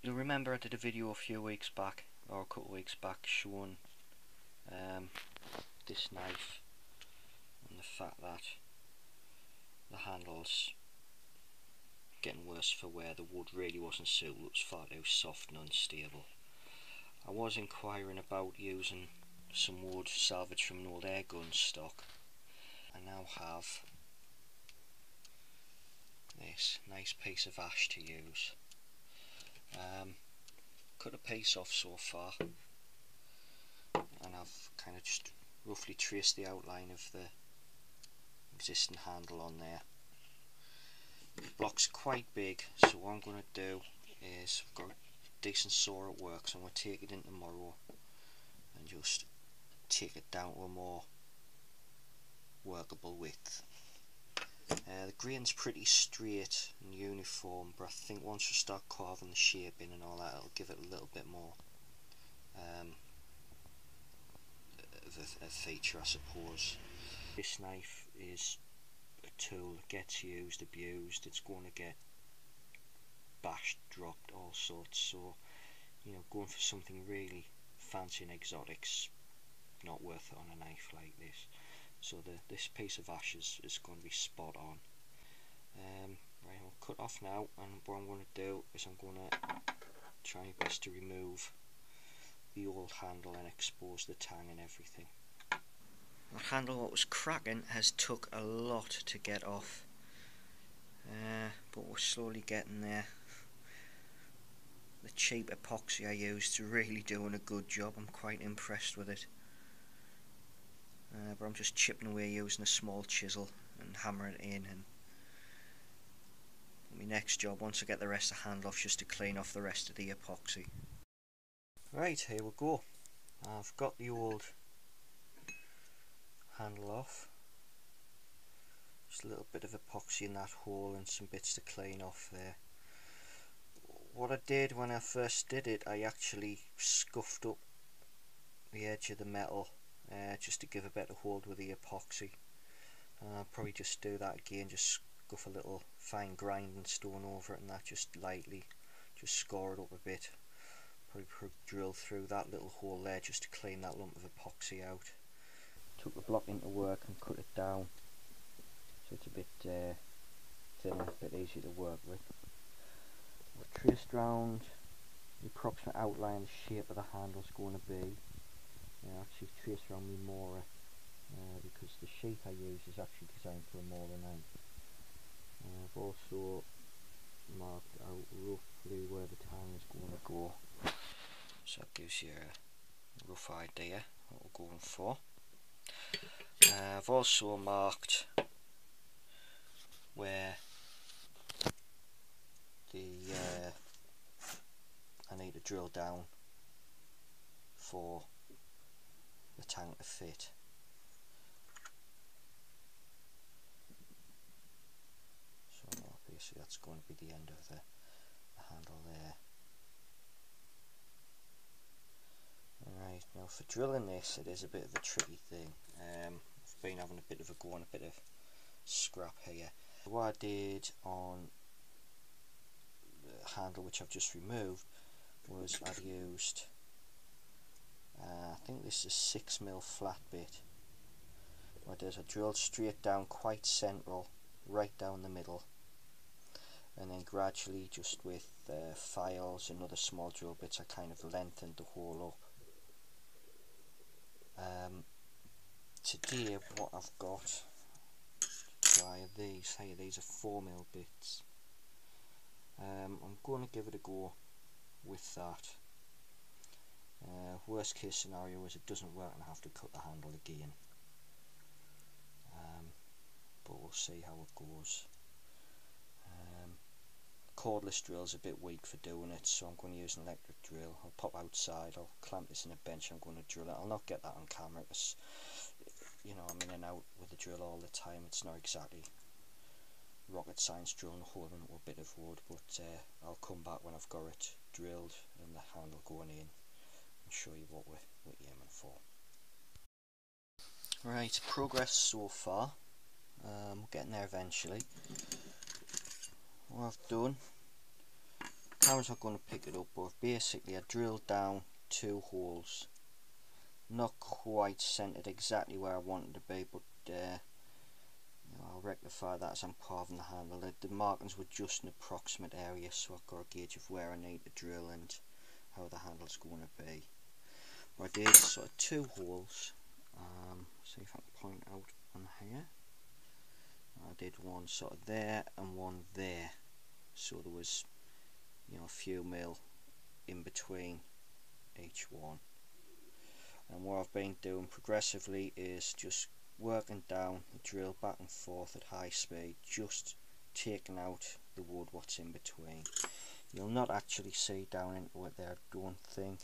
You'll remember I did a video a few weeks back, or a couple of weeks back, showing this knife and the fact that the handle's getting worse for wear. The wood really wasn't suitable, it was far too soft and unstable. I was inquiring about using some wood salvaged from an old air gun stock. I now have this nice piece of ash to use. Cut a piece off so far, and I've kind of just roughly traced the outline of the existing handle on there. The block's quite big, so what I'm going to do is, I've got a decent saw at work, so I'm going to take it in tomorrow and just take it down to a more workable width. The grain's pretty straight and uniform, but I think once you start carving the shape in and all that, it'll give it a little bit more of a feature, I suppose. This knife is a tool that gets used, abused, it's going to get bashed, dropped, all sorts, so you know, going for something really fancy and exotic's not worth it on a knife like this. So this piece of ash is going to be spot on. Right, I'll cut off now, and what I'm going to do is I'm going to try my best to remove the old handle and expose the tang and everything. The handle, what was cracking, has took a lot to get off, but we're slowly getting there. The cheap epoxy I used is really doing a good job. I'm quite impressed with it. But I'm just chipping away using a small chisel and hammering it in, and my next job, once I get the rest of the handle off, just to clean off the rest of the epoxy. Right, here we go. I've got the old handle off. Just a little bit of epoxy in that hole and some bits to clean off there. What I did when I first did it, I actually scuffed up the edge of the metal just to give a better hold with the epoxy. I'll probably just do that again, just scuff a little fine grinding stone over it and that, just lightly, just score it up a bit. Probably drill through that little hole there just to clean that lump of epoxy out. Took the block into work and cut it down so it's a bit thinner, a bit easier to work with. I've traced round the approximate outline, the shape of the handle is going to be. I actually traced around my Mora because the sheath I use is actually designed for a Mora knife. I've also marked out roughly where the tang is going to go, so that gives you a rough idea what we're going for. I've also marked where I need to drill down for the tang to fit. So basically that's going to be the end of the handle there. Alright, now for drilling this, it is a bit of a tricky thing. I've been having a bit of a go on, a bit of scrap here. What I did on the handle, which I've just removed, was I've used I think this is a 6mm flat bit. What I did is I drilled straight down, quite central, right down the middle, and then gradually, just with files and other small drill bits, I kind of lengthened the hole up. Today what I've got are these. Hey, these are 4mm bits. I'm going to give it a go with that. Worst case scenario is it doesn't work and I have to cut the handle again, but we'll see how it goes. Cordless drill is a bit weak for doing it, so I'm going to use an electric drill. I'll pop outside, I'll clamp this in a bench, I'm going to drill it. I'll not get that on camera because, you know, I'm in and out with the drill all the time. It's not exactly rocket science drilling a hole into a bit of wood, but I'll come back when I've got it drilled and the handle going in and show you what we're aiming for. Right, progress so far. We're getting there eventually. What I've done, camera's not going to pick it up, but basically I drilled down 2 holes, not quite centered exactly where I wanted to be, but I'll rectify that as I'm carving the handle. The markings were just an approximate area, so I've got a gauge of where I need to drill and how the handle's going to be. I did sort of 2 holes, see if I can point out on here. I did one sort of there and one there, so there was, you know, a few mil in between each one. And what I've been doing progressively is just working down the drill back and forth at high speed, just taking out the wood what's in between. You'll not actually see down into it there, I don't think,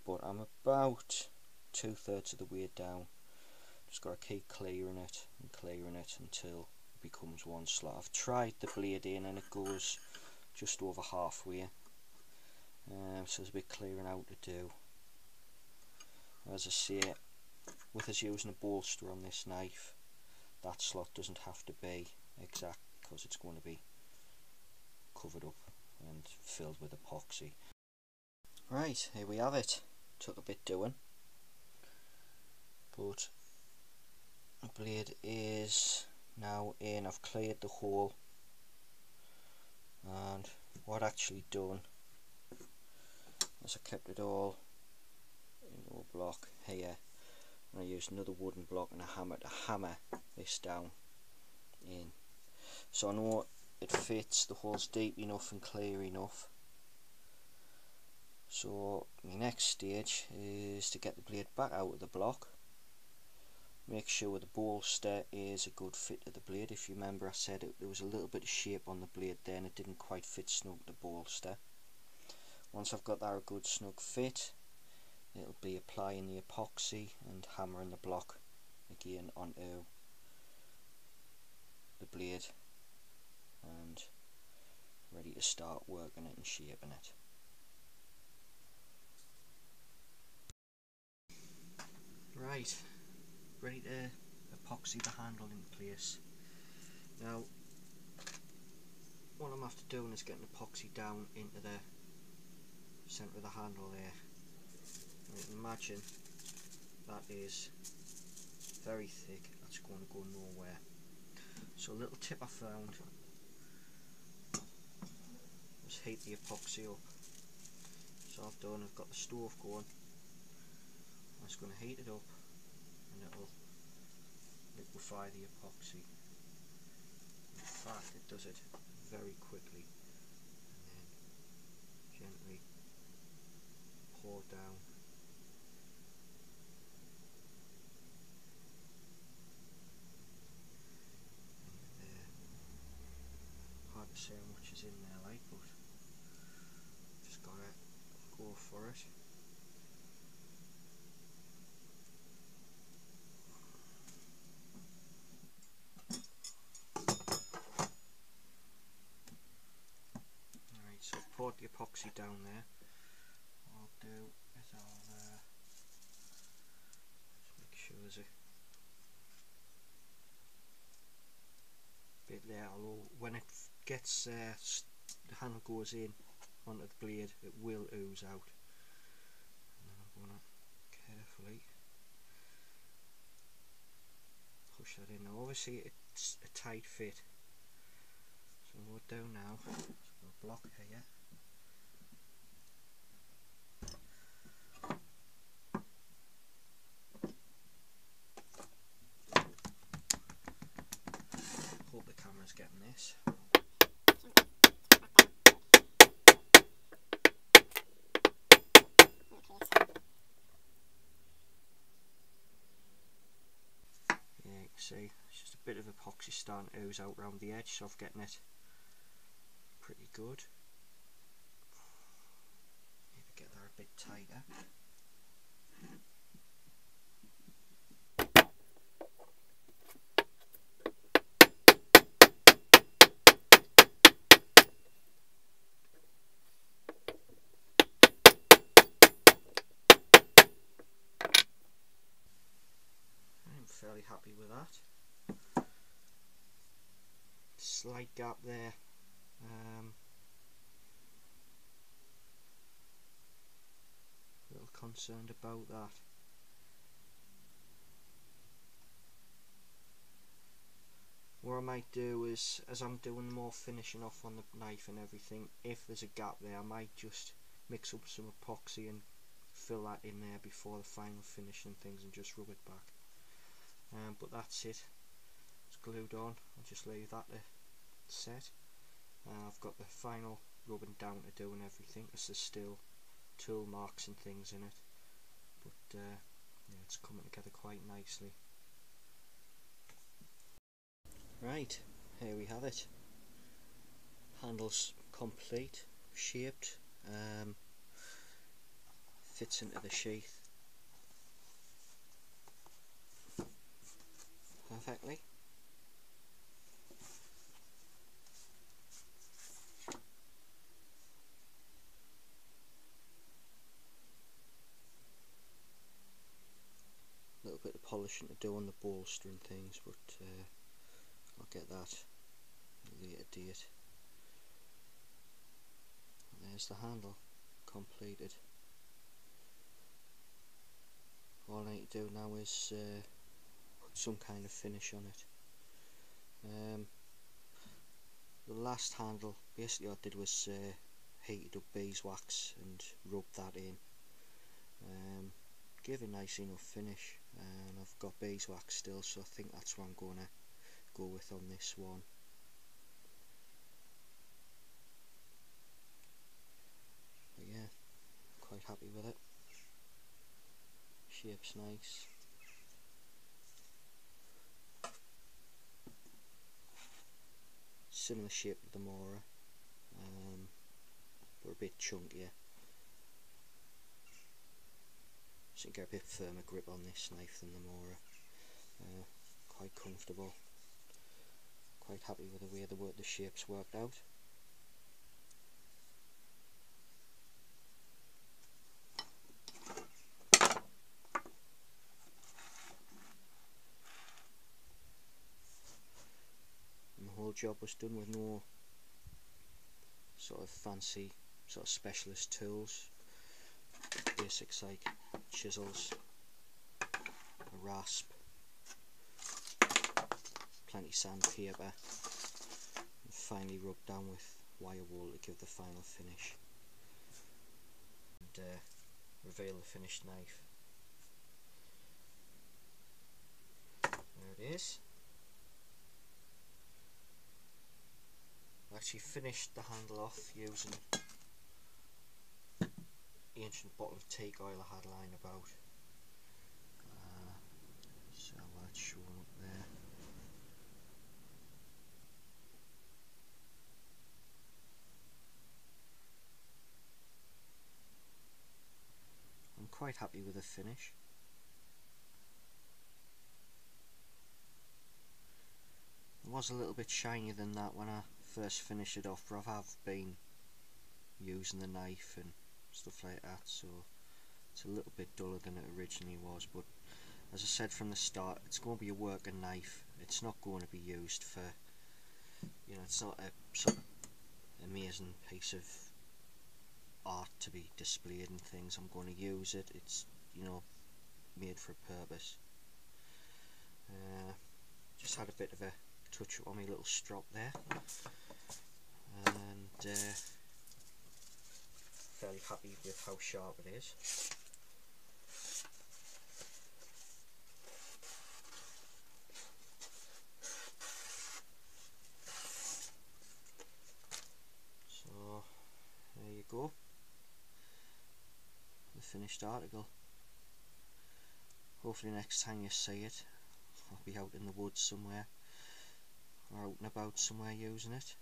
but I'm about 2/3 of the way down. Just got to keep clearing it and clearing it until it becomes one slot. I've tried the blade in and it goes just over halfway, so there's a bit clearing out to do. As I say, with us using a bolster on this knife, that slot doesn't have to be exact because it's going to be covered up and filled with epoxy. Right, here we have it. Took a bit doing, but the blade is now in. I've cleared the hole, and what I actually done is I kept it all in a block here, and I used another wooden block and a hammer to hammer this down in, so I know it fits, the hole's deep enough and clear enough. So my next stage is to get the blade back out of the block, make sure the bolster is a good fit to the blade. If you remember, I said there was a little bit of shape on the blade there and it didn't quite fit snug the bolster. Once I've got that a good snug fit, it'll be applying the epoxy and hammering the block again onto the blade and ready to start working it and shaping it. Right, ready to epoxy the handle in place. Now, what I'm after doing is getting epoxy down into the centre of the handle there. And you can imagine that is very thick, that's going to go nowhere. So a little tip I found was heat the epoxy up. So I've done, I've got the stove going, I'm just going to heat it up and it'll liquefy the epoxy. In fact, it does it very quickly, and then gently pour down. Hard to say how much is in there, like, but just gotta go for it. Alright, so I've poured the epoxy down there. What I'll do is I'll just make sure there's a bit there, although when it gets the handle goes in onto the blade, it will ooze out. And then I'm going to carefully push that in. Now obviously it's a tight fit, so what I'll do now is I've got a block here. Hope the camera's getting this. Yeah, you can see it's just a bit of epoxy starting to ooze out around the edge, so I'm getting it pretty good. Need to get that a bit tighter. I'm fairly happy with that. Slight gap there A little concerned about that. What I might do is, as I'm doing more finishing off on the knife and everything, if there's a gap there, I might just mix up some epoxy and fill that in there before the final finish and things, and just rub it back. But that's it. It's glued on. I'll just leave that to set. I've got the final rubbing down to do and everything, as there's still tool marks and things in it. But yeah, it's coming together quite nicely. Right, here we have it. Handle's complete, shaped, fits into the sheath perfectly. A little bit of polishing to do on the bolster and things, but I'll get that at a later date. And there's the handle completed. All I need to do now is put some kind of finish on it. The last handle, basically what I did was heated up beeswax and rubbed that in. Gave a nice enough finish, and I've got beeswax still, so I think that's what I'm going to go with on this one. But yeah, quite happy with it. Shape's nice. Similar shape to the Mora, but a bit chunkier. So you get a bit firmer grip on this knife than the Mora. Quite comfortable. Quite happy with the way the shapes worked out. And the whole job was done with no sort of fancy sort of specialist tools. Basics like chisels, a rasp, plenty sandpaper, and finally rubbed down with wire wool to give the final finish, and reveal the finished knife. There it is. I actually finished the handle off using ancient bottle of teak oil I had lying about. So that's showing up there. I'm quite happy with the finish. It was a little bit shinier than that when I first finished it off, but I have been using the knife and stuff like that, so it's a little bit duller than it originally was. But as I said from the start, it's going to be a working knife. It's not going to be used for, you know, it's not a sort of amazing piece of art to be displayed and things. I'm going to use it. It's, you know, made for a purpose. Just had a bit of a touch up on my little strop there, and fairly happy with how sharp it is. So there you go, the finished article. Hopefully next time you see it, I'll be out in the woods somewhere, or out and about somewhere using it.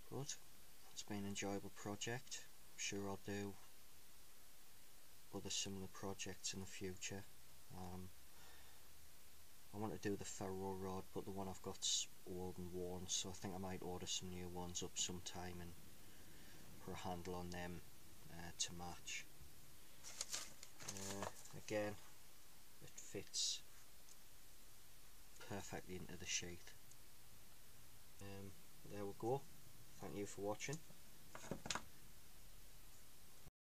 But it's been an enjoyable project. I'm sure I'll do other similar projects in the future. I want to do the ferro rod, but the one I've got's old and worn, so I think I might order some new ones up sometime and put a handle on them to match. Again, it fits perfectly into the sheet. There we go. Thank you for watching.